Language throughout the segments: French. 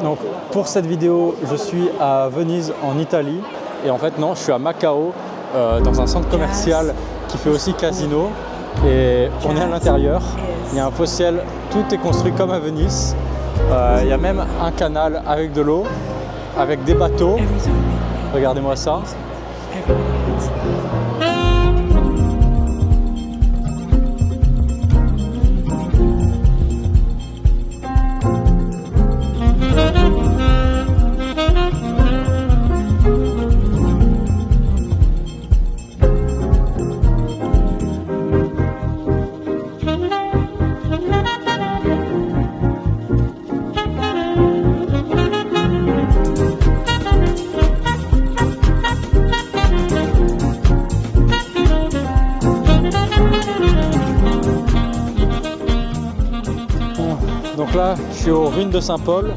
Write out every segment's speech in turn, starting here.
Donc pour cette vidéo, je suis à Venise en Italie et en fait non, je suis à Macao dans un centre commercial qui fait aussi casino et on est à l'intérieur. Il y a un faux ciel, tout est construit comme à Venise. Il y a même un canal avec de l'eau, avec des bateaux. Regardez-moi ça. Donc là, je suis aux ruines de Saint-Paul,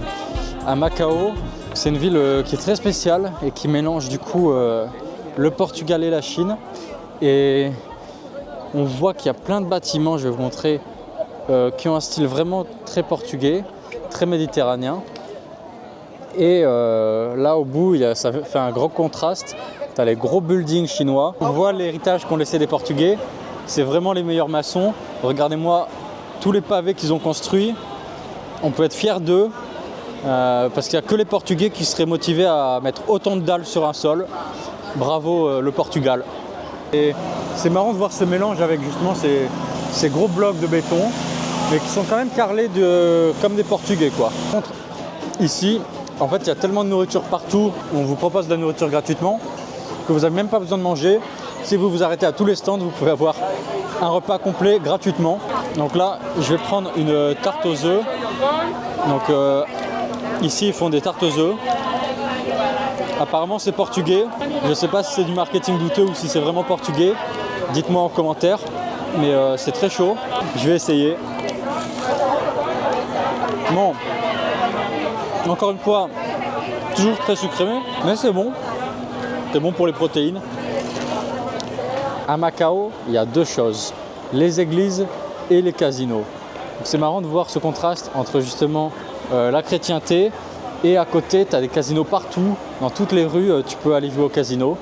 à Macao. C'est une ville qui est très spéciale et qui mélange du coup le Portugal et la Chine. Et on voit qu'il y a plein de bâtiments, je vais vous montrer, qui ont un style vraiment très portugais, très méditerranéen. Et là au bout, ça fait un gros contraste. Tu as les gros buildings chinois. On voit l'héritage qu'ont laissé les Portugais. C'est vraiment les meilleurs maçons. Regardez-moi tous les pavés qu'ils ont construits. On peut être fier d'eux parce qu'il n'y a que les Portugais qui seraient motivés à mettre autant de dalles sur un sol. Bravo le Portugal. Et c'est marrant de voir ce mélange avec justement ces gros blocs de béton, mais qui sont quand même carrelés comme des Portugais, quoi. Par contre, ici, en fait, il y a tellement de nourriture partout, on vous propose de la nourriture gratuitement, que vous n'avez même pas besoin de manger. Si vous vous arrêtez à tous les stands, vous pouvez avoir un repas complet gratuitement. Donc là, je vais prendre une tarte aux œufs. Donc ici, ils font des tartes aux œufs. Apparemment, c'est portugais. Je ne sais pas si c'est du marketing douteux ou si c'est vraiment portugais. Dites-moi en commentaire. Mais c'est très chaud. Je vais essayer. Bon. Encore une fois, toujours très sucré, mais c'est bon. C'est bon pour les protéines. À Macao, il y a deux choses, les églises et les casinos. C'est marrant de voir ce contraste entre justement la chrétienté et à côté, tu as des casinos partout. Dans toutes les rues, tu peux aller jouer au casino.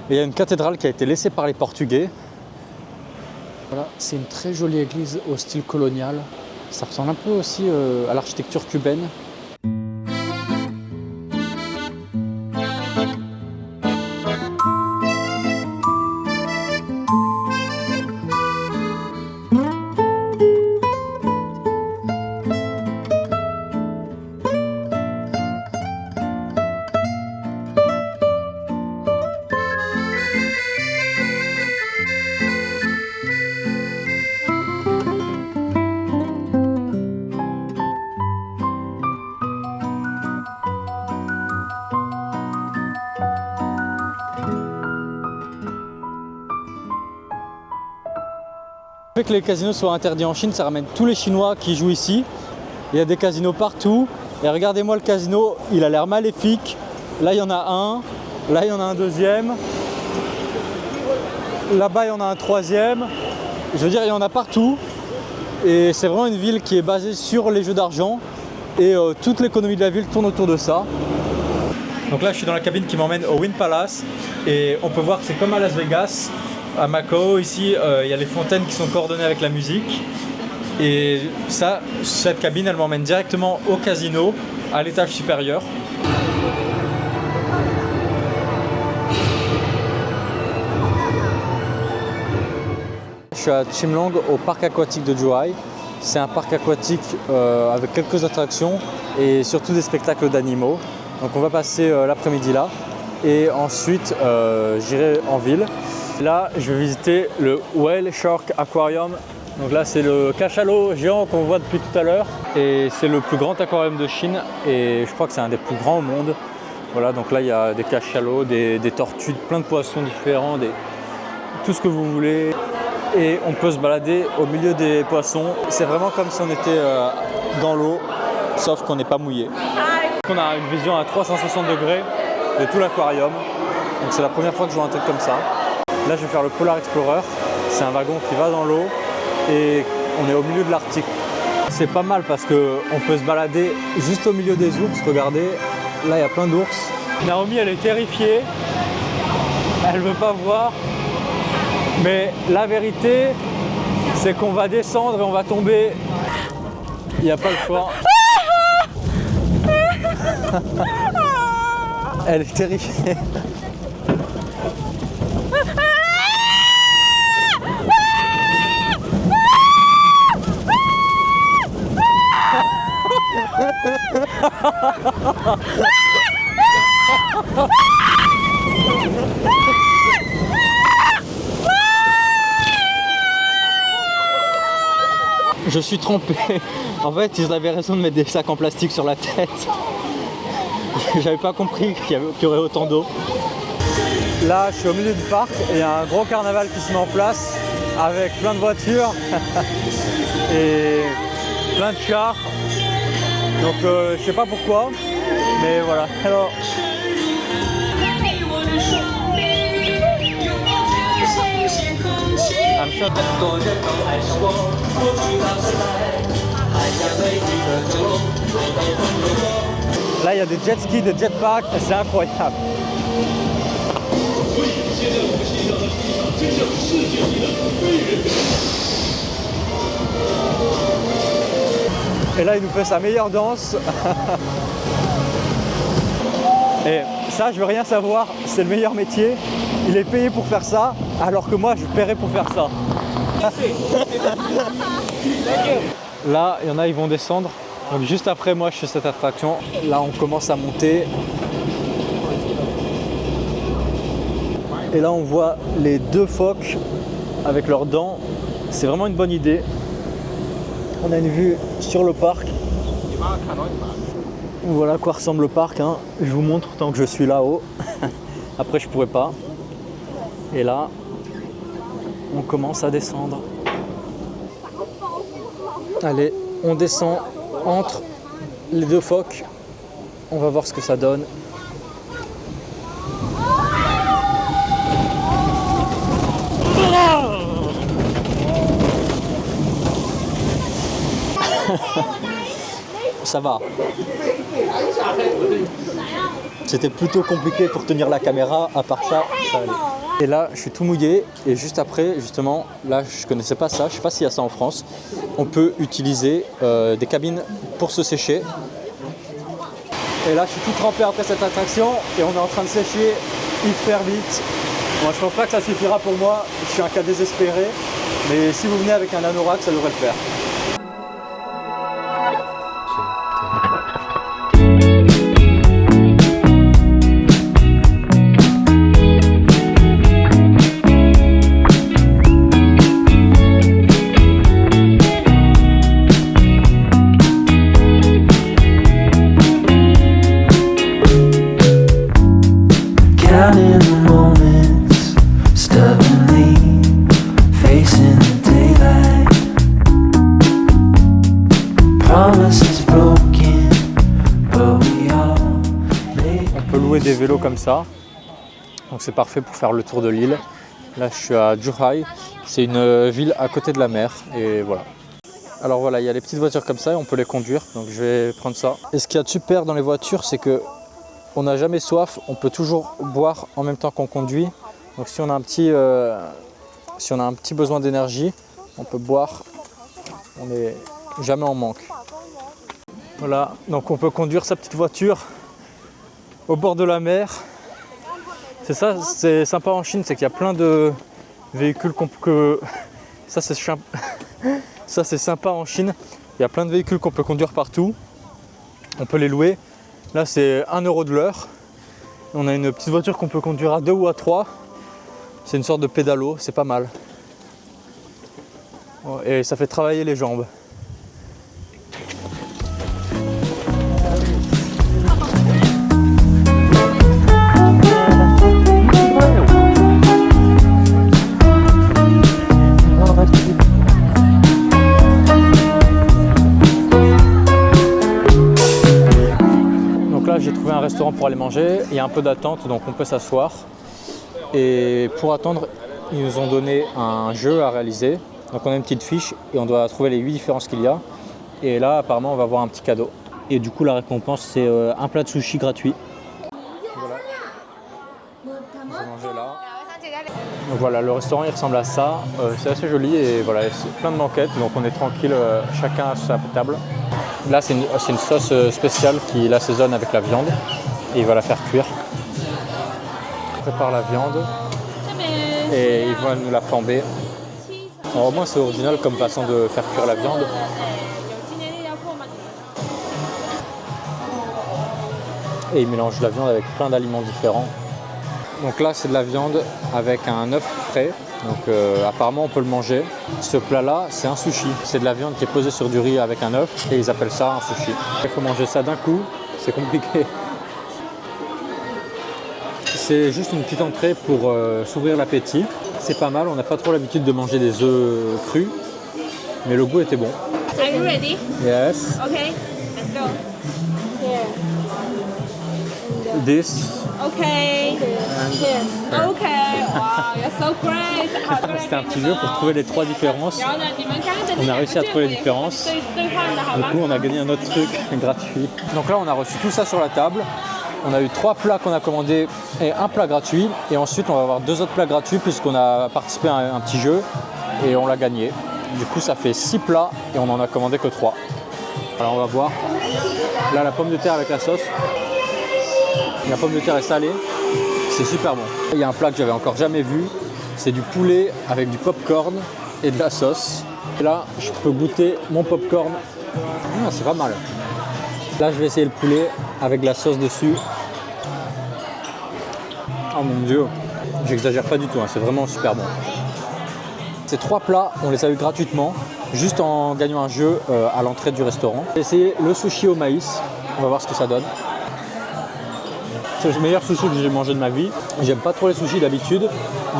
Et il y a une cathédrale qui a été laissée par les Portugais. Voilà, c'est une très jolie église au style colonial. Ça ressemble un peu aussi à l'architecture cubaine. Le fait que les casinos soient interdits en Chine, ça ramène tous les Chinois qui jouent ici. Il y a des casinos partout. Et regardez-moi le casino, il a l'air maléfique. Là, il y en a un. Là, il y en a un deuxième. Là-bas, il y en a un troisième. Je veux dire, il y en a partout. Et c'est vraiment une ville qui est basée sur les jeux d'argent. Et toute l'économie de la ville tourne autour de ça. Donc là, je suis dans la cabine qui m'emmène au Wynn Palace. Et on peut voir que c'est comme à Las Vegas. À Macao, ici, il y a les fontaines qui sont coordonnées avec la musique. Et ça, cette cabine, elle m'emmène directement au casino, à l'étage supérieur. Je suis à Chimlong, au parc aquatique de Zhuhai. C'est un parc aquatique avec quelques attractions et surtout des spectacles d'animaux. Donc on va passer l'après-midi là. Et ensuite, j'irai en ville. Là, je vais visiter le Whale Shark Aquarium. Donc là, c'est le cachalot géant qu'on voit depuis tout à l'heure. Et c'est le plus grand aquarium de Chine. Et je crois que c'est un des plus grands au monde. Voilà, donc là, il y a des cachalots, des tortues, plein de poissons différents, tout ce que vous voulez. Et on peut se balader au milieu des poissons. C'est vraiment comme si on était dans l'eau, sauf qu'on n'est pas mouillé. On a une vision à 360 degrés de tout l'aquarium. Donc c'est la première fois que je vois un truc comme ça. Là, je vais faire le Polar Explorer. C'est un wagon qui va dans l'eau et on est au milieu de l'Arctique. C'est pas mal parce qu'on peut se balader juste au milieu des ours. Regardez, là il y a plein d'ours. Naomi elle est terrifiée, elle veut pas voir. Mais la vérité, c'est qu'on va descendre et on va tomber. Il n'y a pas le choix. Elle est terrifiée. Je suis trompé. En fait, ils avaient raison de mettre des sacs en plastique sur la tête. J'avais pas compris qu'il y aurait autant d'eau. Là, je suis au milieu du parc et il y a un gros carnaval qui se met en place avec plein de voitures et plein de chars. Donc, je sais pas pourquoi, mais voilà. Alors, là, il y a des jet skis, des jetpacks, c'est incroyable. Et là, il nous fait sa meilleure danse. Et ça, je veux rien savoir, c'est le meilleur métier. Il est payé pour faire ça, alors que moi, je paierais pour faire ça. Là, il y en a, ils vont descendre. Donc juste après moi, je fais cette attraction. Là, on commence à monter. Et là, on voit les deux phoques avec leurs dents. C'est vraiment une bonne idée. On a une vue sur le parc. Voilà à quoi ressemble le parc, hein. Je vous montre tant que je suis là-haut. Après, je pourrais pas. Et là, on commence à descendre. Allez, on descend entre les deux phoques. On va voir ce que ça donne. Ça va. C'était plutôt compliqué pour tenir la caméra, à part ça, ça allait. Et là, je suis tout mouillé et juste après, justement, là, je connaissais pas ça, je sais pas s'il y a ça en France. On peut utiliser des cabines pour se sécher. Et là, je suis tout trempé après cette attraction et on est en train de sécher hyper vite. Moi, je pense pas que ça suffira pour moi, je suis un cas désespéré. Mais si vous venez avec un anorak, ça devrait le faire. Des vélos comme ça, donc c'est parfait pour faire le tour de l'île. Là je suis à Zhuhai, c'est une ville à côté de la mer et voilà. Alors voilà, il y a les petites voitures comme ça et on peut les conduire, donc je vais prendre ça. Et ce qu'il y a de super dans les voitures, c'est que on n'a jamais soif, on peut toujours boire en même temps qu'on conduit. Donc si on a un petit besoin d'énergie, on peut boire, on n'est jamais en manque. Voilà, donc on peut conduire sa petite voiture au bord de la mer. C'est ça, c'est sympa en Chine, c'est qu'il y a plein de véhicules ça c'est sympa en Chine. Il y a plein de véhicules qu'on peut conduire partout. On peut les louer. Là c'est 1 € de l'heure. On a une petite voiture qu'on peut conduire à 2 ou à 3. C'est une sorte de pédalo, c'est pas mal. Et ça fait travailler les jambes. J'ai trouvé un restaurant pour aller manger, il y a un peu d'attente donc on peut s'asseoir et pour attendre ils nous ont donné un jeu à réaliser, donc on a une petite fiche et on doit trouver les 8 différences qu'il y a Et là, apparemment, on va avoir un petit cadeau. Et du coup, la récompense, c'est un plat de sushi gratuit. Voilà. On va manger là. Donc voilà, le restaurant il ressemble à ça. C'est assez joli et voilà, c'est plein de banquettes. Donc on est tranquille, chacun à sa table. Là, c'est une sauce spéciale qui l'assaisonne avec la viande et il va la faire cuire. On prépare la viande et il va nous la flamber. Alors, au moins, c'est original comme façon de faire cuire la viande. Et il mélange la viande avec plein d'aliments différents. Donc là, c'est de la viande avec un œuf frais. Donc apparemment, on peut le manger. Ce plat-là, c'est un sushi. C'est de la viande qui est posée sur du riz avec un œuf et ils appellent ça un sushi. Il faut manger ça d'un coup, c'est compliqué. C'est juste une petite entrée pour s'ouvrir l'appétit. C'est pas mal, on n'a pas trop l'habitude de manger des œufs crus, mais le goût était bon. Are you ready? Yes. Okay, let's go. This. Okay. Okay. Wow, you're so great. C'était un petit jeu pour trouver les 3 différences. On a réussi à trouver les différences. Du coup, on a gagné un autre truc gratuit. Donc là, on a reçu tout ça sur la table. On a eu 3 plats qu'on a commandés et un plat gratuit. Et ensuite, on va avoir 2 autres plats gratuits puisqu'on a participé à un petit jeu et on l'a gagné. Du coup, ça fait 6 plats et on n'en a commandé que 3. Alors, on va voir. Là, la pomme de terre avec la sauce. La pomme de terre est salée. C'est super bon. Il y a un plat que j'avais encore jamais vu. C'est du poulet avec du popcorn et de la sauce. Et là, je peux goûter mon popcorn. C'est pas mal. Là, je vais essayer le poulet avec de la sauce dessus. Oh mon dieu, j'exagère pas du tout, hein. C'est vraiment super bon. Ces 3 plats, on les a eu gratuitement, juste en gagnant un jeu à l'entrée du restaurant. J'ai essayé le sushi au maïs, on va voir ce que ça donne. C'est le meilleur sushi que j'ai mangé de ma vie. J'aime pas trop les sushis d'habitude,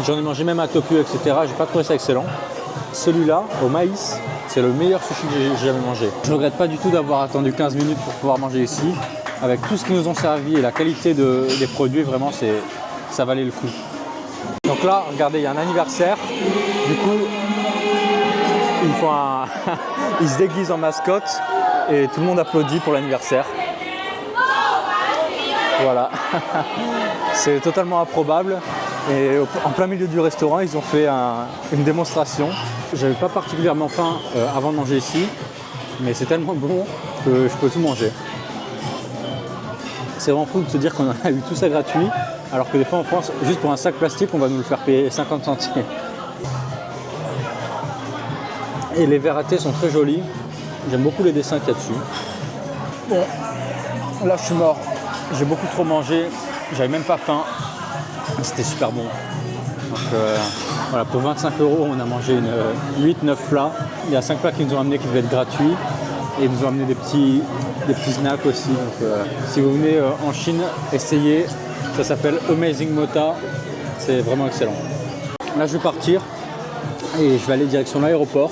j'en ai mangé même à Tokyo, etc. J'ai pas trouvé ça excellent. Celui-là, au maïs, c'est le meilleur sushi que j'ai jamais mangé. Je regrette pas du tout d'avoir attendu 15 minutes pour pouvoir manger ici. Avec tout ce qu'ils nous ont servi et la qualité des produits, vraiment, ça valait le coup. Donc là, regardez, il y a un anniversaire. Du coup, ils se déguisent en mascotte et tout le monde applaudit pour l'anniversaire. Voilà. C'est totalement improbable. Et en plein milieu du restaurant, ils ont fait une démonstration. J'avais pas particulièrement faim avant de manger ici, mais c'est tellement bon que je peux tout manger. C'est vraiment fou de se dire qu'on a eu tout ça gratuit, alors que des fois en France, juste pour un sac plastique, on va nous le faire payer 50 centimes. Et les verres à thé sont très jolis. J'aime beaucoup les dessins qu'il y a dessus. Bon, là je suis mort. J'ai beaucoup trop mangé, j'avais même pas faim. C'était super bon. Donc voilà, pour 25 €, on a mangé 8-9 plats. Il y a 5 plats qui nous ont amenés qui devaient être gratuits. Et ils nous ont amené des petits snacks aussi. Donc si vous venez en Chine, essayez. Ça s'appelle Amazing Mota. C'est vraiment excellent. Là, je vais partir et je vais aller direction l'aéroport.